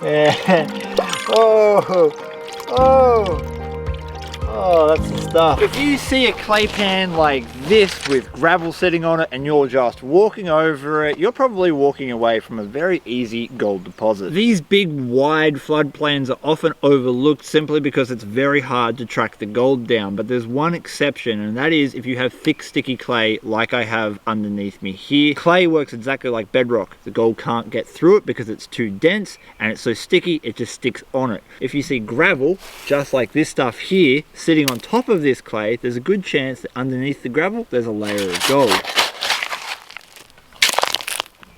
Yeah. Oh, oh. Oh, that's the stuff. If you see a clay pan like this with gravel sitting on it and you're just walking over it, you're probably walking away from a very easy gold deposit. These big wide floodplains are often overlooked simply because it's very hard to track the gold down, but there's one exception, and that is if you have thick sticky clay like I have underneath me here. Clay works exactly like bedrock. The gold can't get through it because it's too dense and it's so sticky it just sticks on it. If you see gravel just like this stuff here sitting on top of this clay, there's a good chance that underneath the gravel there's a layer of gold.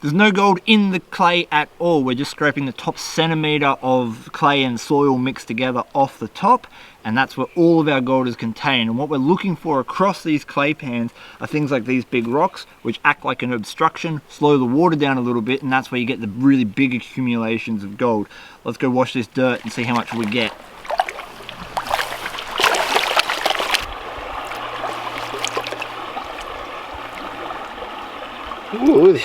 There's no gold in the clay at all. We're just scraping the top centimetre of clay and soil mixed together off the top, and that's where all of our gold is contained. And what we're looking for across these clay pans are things like these big rocks, which act like an obstruction, slow the water down a little bit, and that's where you get the really big accumulations of gold. Let's go wash this dirt and see how much we get. Ooh,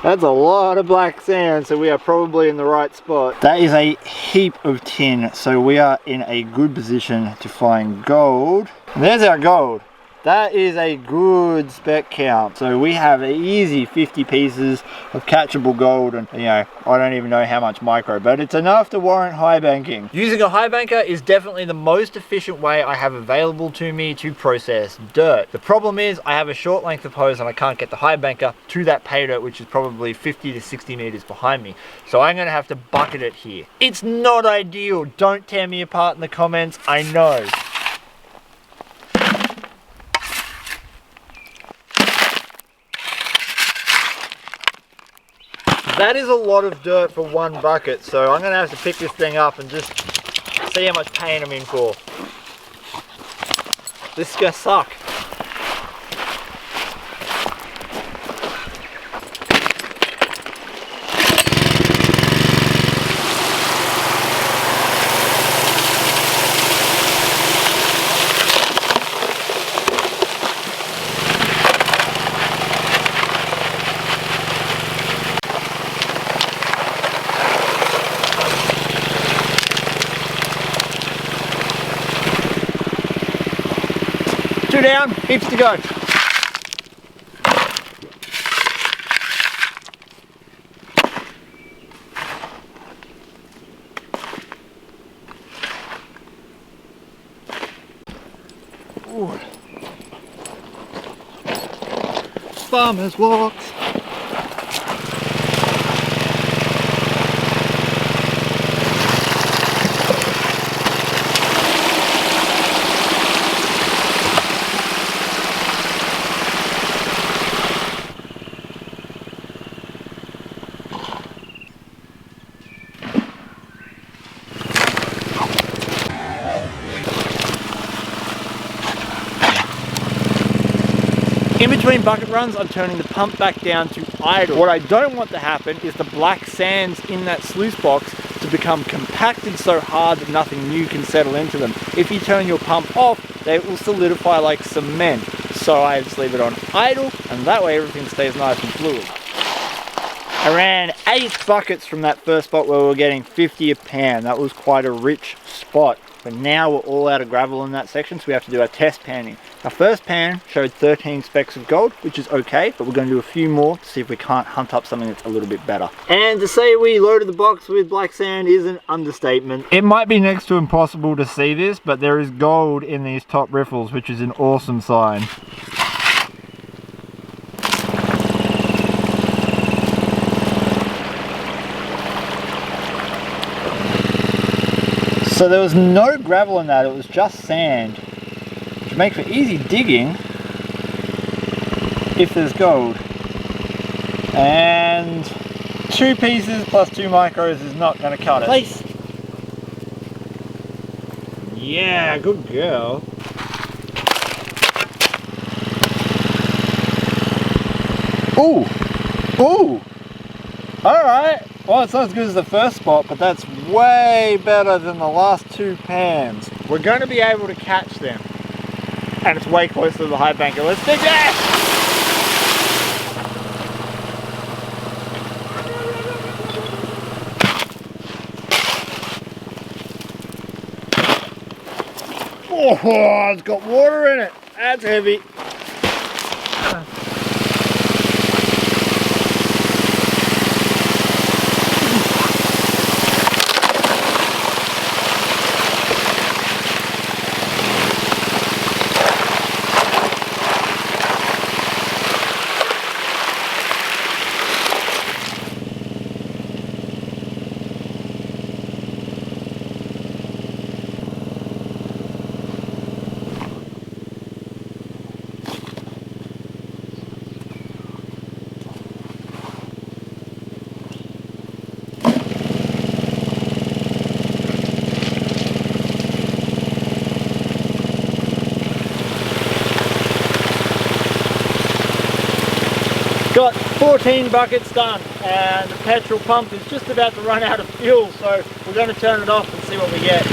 that's a lot of black sand, so we are probably in the right spot. That is a heap of tin, so we are in a good position to find gold. And there's our gold. That is a good spec count. So we have an easy 50 pieces of catchable gold, and you know, I don't even know how much micro, but it's enough to warrant high banking. Using a high banker is definitely the most efficient way I have available to me to process dirt. The problem is I have a short length of hose and I can't get the high banker to that pay dirt, which is probably 50 to 60 meters behind me. So I'm gonna have to bucket it here. It's not ideal. Don't tear me apart in the comments, I know. That is a lot of dirt for one bucket, so I'm gonna have to pick this thing up and just see how much pain I'm in for. This is gonna suck. Two down, heaps to go. Ooh. Farmer's walks. In between bucket runs, I'm turning the pump back down to idle. What I don't want to happen is the black sands in that sluice box to become compacted so hard that nothing new can settle into them. If you turn your pump off, they will solidify like cement. So I just leave it on idle, and that way everything stays nice and fluid. I ran 8 buckets from that first spot where we were getting 50 a pan. That was quite a rich spot. But now we're all out of gravel in that section, so we have to do our test panning. Our first pan showed 13 specks of gold, which is okay, but we're going to do a few more to see if we can't hunt up something that's a little bit better. And to say we loaded the box with black sand is an understatement. It might be next to impossible to see this, but there is gold in these top riffles, which is an awesome sign. So there was no gravel in that, it was just sand, which makes for easy digging if there's gold. And 2 pieces plus 2 micros is not going to cut it. Place. Yeah, good girl. Ooh, ooh, all right. Well, it's not as good as the first spot, but that's way better than the last 2 pans. We're going to be able to catch them. And it's way closer to the high banker. Let's dig that! Oh, it's got water in it. That's heavy. Got 14 buckets done, and the petrol pump is just about to run out of fuel, so we're going to turn it off and see what we get.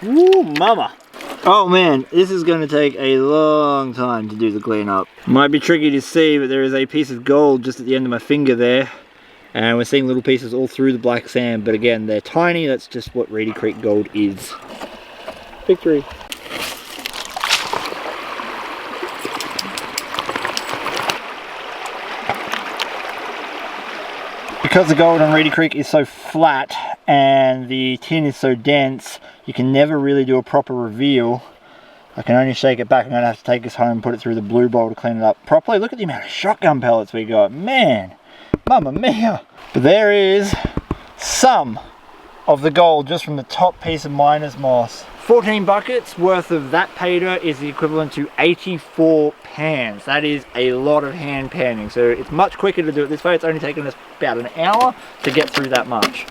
Woo, mama. Oh man, this is going to take a long time to do the cleanup. Might be tricky to see, but there is a piece of gold just at the end of my finger there. And we're seeing little pieces all through the black sand, but again, they're tiny. That's just what Reedy Creek gold is. Victory. Because the gold on Reedy Creek is so flat and the tin is so dense, you can never really do a proper reveal. I can only shake it back. I'm going to have to take this home and put it through the blue bowl to clean it up properly. Look at the amount of shotgun pellets we got. Man! Mamma mia! But there is some of the gold just from the top piece of miner's moss. 14 buckets worth of that pay dirt is the equivalent to 84 pans. That is a lot of hand panning. So it's much quicker to do it this way. It's only taken us about an hour to get through that much.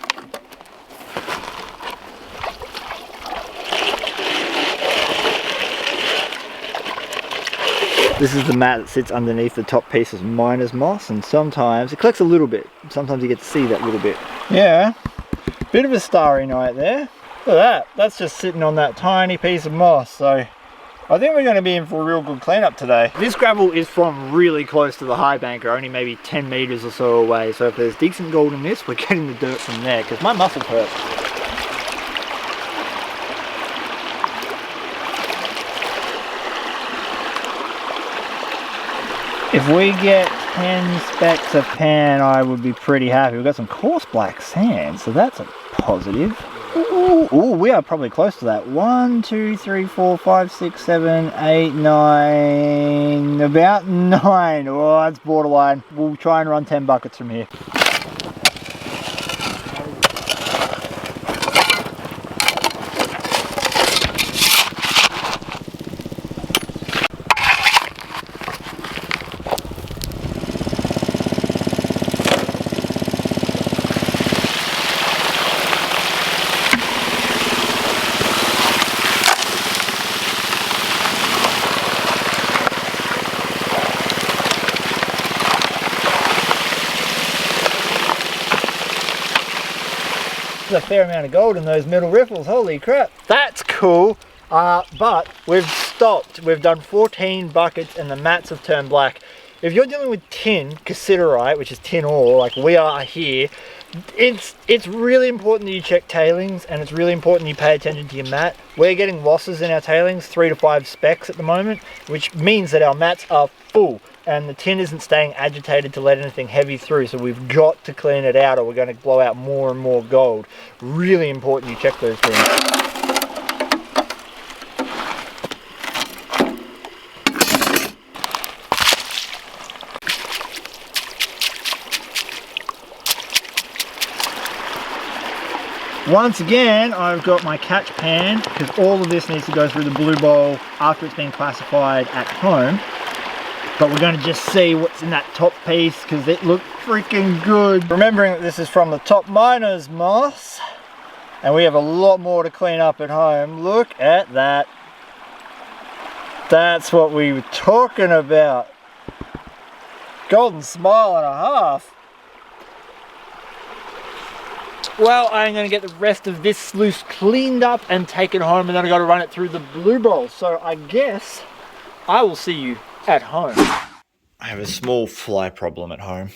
This is the mat that sits underneath the top piece of miner's moss, and sometimes it collects a little bit. Sometimes you get to see that little bit. Yeah, bit of a starry night there. Look at that. That's just sitting on that tiny piece of moss. So I think we're going to be in for a real good cleanup today. This gravel is from really close to the high banker, only maybe 10 meters or so away. So if there's decent gold in this, we're getting the dirt from there, because my muscles hurt. If we get 10 specks of pan, I would be pretty happy. We've got some coarse black sand, so that's a positive. Ooh, we are probably close to that. 1, 2, 3, 4, 5, 6, 7, 8, 9, about 9. Oh, that's borderline. We'll try and run 10 buckets from here. A fair amount of gold in those middle riffles, holy crap. That's cool, but we've stopped. We've done 14 buckets and the mats have turned black. If you're dealing with tin, cassiterite, which is tin ore, like we are here, it's really important that you check tailings, and it's really important you pay attention to your mat. We're getting losses in our tailings, 3 to 5 specks at the moment, which means that our mats are full. And the tin isn't staying agitated to let anything heavy through, so we've got to clean it out or we're going to blow out more and more gold. Really important you check those things. Once again, I've got my catch pan, because all of this needs to go through the blue bowl after it's been classified at home. But we're going to just see what's in that top piece, because it looked freaking good. Remembering that this is from the top miner's moss, and we have a lot more to clean up at home. Look at that. That's what we were talking about. Golden smile and a half. Well, I'm going to get the rest of this sluice cleaned up and taken home, and then I've got to run it through the blue bowl. So I guess I will see you at home. I have a small fly problem at home.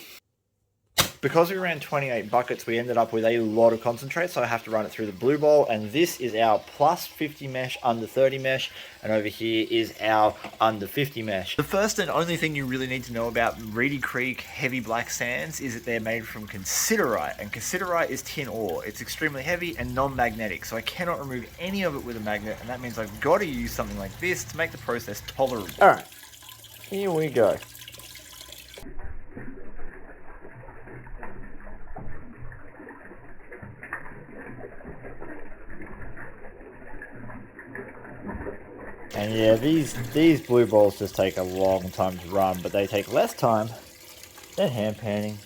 Because we ran 28 buckets, we ended up with a lot of concentrate, so I have to run it through the blue bowl, and this is our plus 50 mesh, under 30 mesh, and over here is our under 50 mesh. The first and only thing you really need to know about Reedy Creek heavy black sands is that they're made from considerite, and considerite is tin ore. It's extremely heavy and non-magnetic, so I cannot remove any of it with a magnet, and that means I've got to use something like this to make the process tolerable. Alright, here we go. And yeah, these blue balls just take a long time to run, but they take less time than hand panning.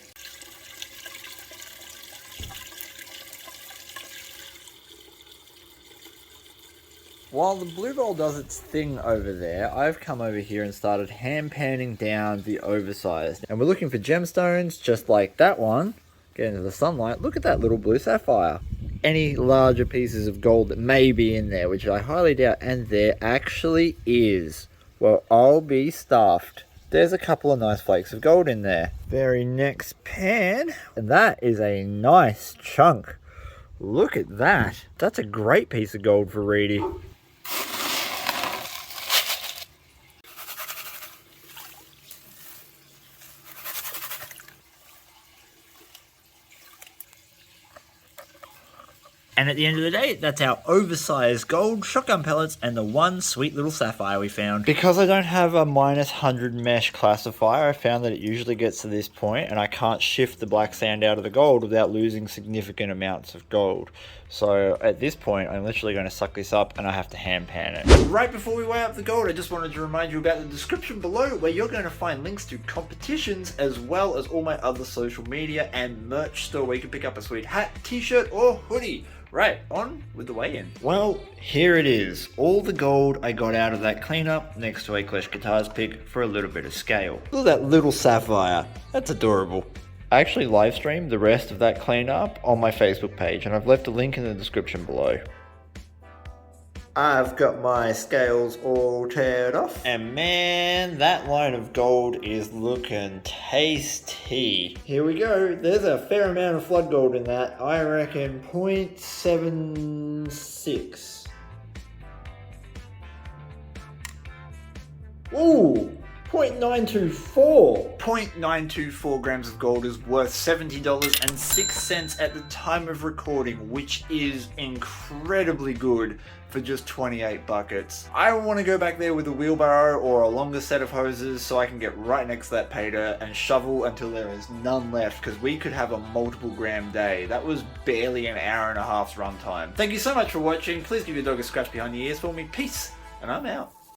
While the blue ball does its thing over there, I've come over here and started hand panning down the oversized. And we're looking for gemstones just like that one. Get into the sunlight. Look at that little blue sapphire. Any larger pieces of gold that may be in there, which I highly doubt, and there actually is. Well, I'll be stuffed. There's a couple of nice flakes of gold in there. Very next pan, and that is a nice chunk. Look at that. That's a great piece of gold for Reedy. And at the end of the day, that's our oversized gold shotgun pellets and the one sweet little sapphire we found. Because I don't have a minus 100 mesh classifier, I found that it usually gets to this point and I can't shift the black sand out of the gold without losing significant amounts of gold. So at this point, I'm literally going to suck this up and I have to hand pan it. Right before we weigh up the gold, I just wanted to remind you about the description below where you're going to find links to competitions as well as all my other social media and merch store where you can pick up a sweet hat, t-shirt or hoodie. Right, on with the weigh-in. Well, here it is. All the gold I got out of that cleanup next to a Clash Guitars pick for a little bit of scale. Look at that little sapphire. That's adorable. I actually live streamed the rest of that cleanup on my Facebook page and I've left a link in the description below. I've got my scales all teared off. And man, that line of gold is looking tasty. Here we go. There's a fair amount of flood gold in that. I reckon 0.76. Ooh, 0.924. 0.924 grams of gold is worth $70.06 at the time of recording, which is incredibly good for just 28 buckets. I want to go back there with a wheelbarrow or a longer set of hoses so I can get right next to that pay dirt and shovel until there is none left, because we could have a multiple gram day. That was barely an hour and a half's run time. Thank you so much for watching. Please give your dog a scratch behind the ears for me. Peace, and I'm out.